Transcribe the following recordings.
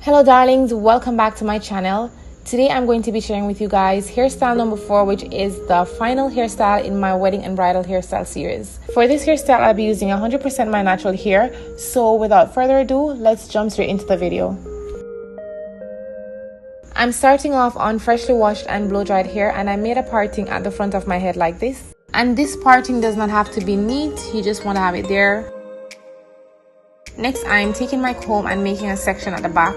Hello darlings, welcome back to my channel. Today I'm going to be sharing with you guys hairstyle number 4, which is the final hairstyle in my wedding and bridal hairstyle series. For this hairstyle I'll be using 100% my natural hair, so without further ado, let's jump straight into the video. I'm starting off on freshly washed and blow dried hair, and I made a parting at the front of my head like this. And this parting does not have to be neat, you just want to have it there. Next, I'm taking my comb and making a section at the back.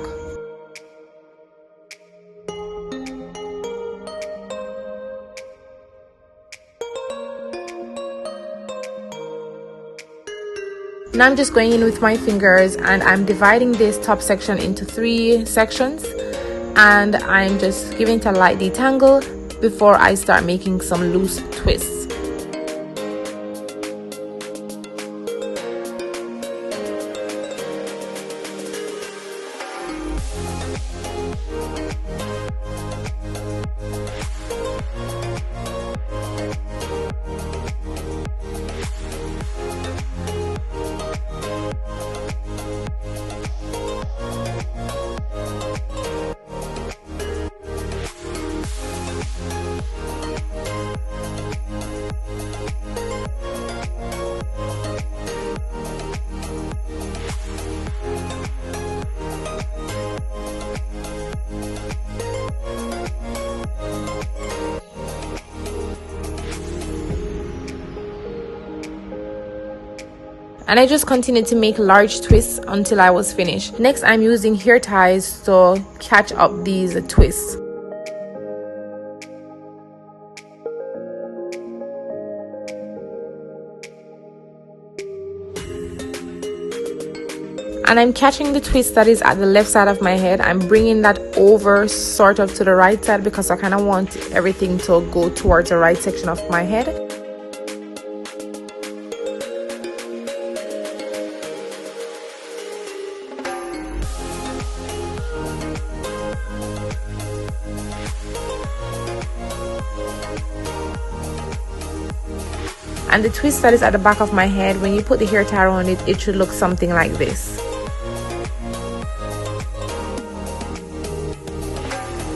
Now I'm just going in with my fingers and I'm dividing this top section into 3 sections, and I'm just giving it a light detangle before I start making some loose twists. And I just continued to make large twists until I was finished. Next, I'm using hair ties to catch up these twists. And I'm catching the twist that is at the left side of my head. I'm bringing that over sort of to the right side because I kind of want everything to go towards the right section of my head. And the twist that is at the back of my head, when you put the hair tie around it, it should look something like this.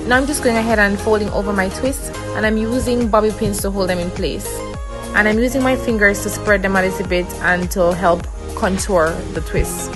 Now I'm just going ahead and folding over my twists, and I'm using bobby pins to hold them in place. And I'm using my fingers to spread them a little bit and to help contour the twists.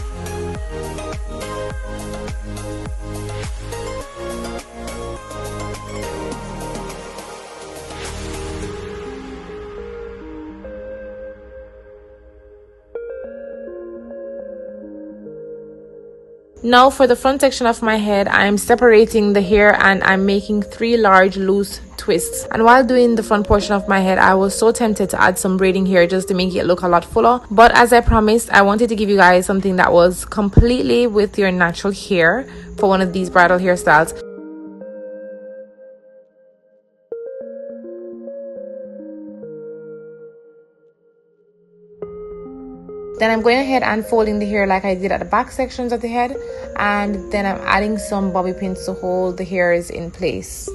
Now for the front section of my head, I'm separating the hair and I'm making 3 large loose twists. And while doing the front portion of my head, I was so tempted to add some braiding here just to make it look a lot fuller. But as I promised, I wanted to give you guys something that was completely with your natural hair for one of these bridal hairstyles. Then I'm going ahead and folding the hair like I did at the back sections of the head, and then I'm adding some bobby pins to hold the hairs in place.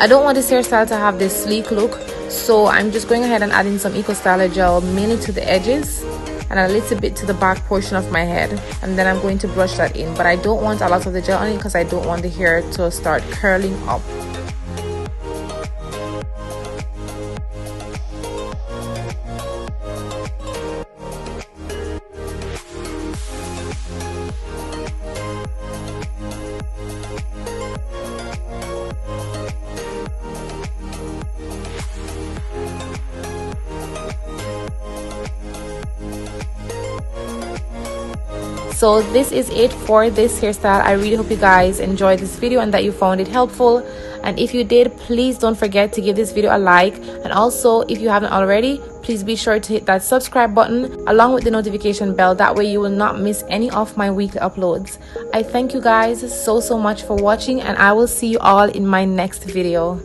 I don't want this hairstyle to have this sleek look, so I'm just going ahead and adding some Styler gel mainly to the edges and a little bit to the back portion of my head, and then I'm going to brush that in. But I don't want a lot of the gel on it because I don't want the hair to start curling up. So this is it for this hairstyle. I really hope you guys enjoyed this video and that you found it helpful. And if you did, please don't forget to give this video a like. And also, if you haven't already, please be sure to hit that subscribe button along with the notification bell. That way you will not miss any of my weekly uploads. I thank you guys so much for watching, and I will see you all in my next video.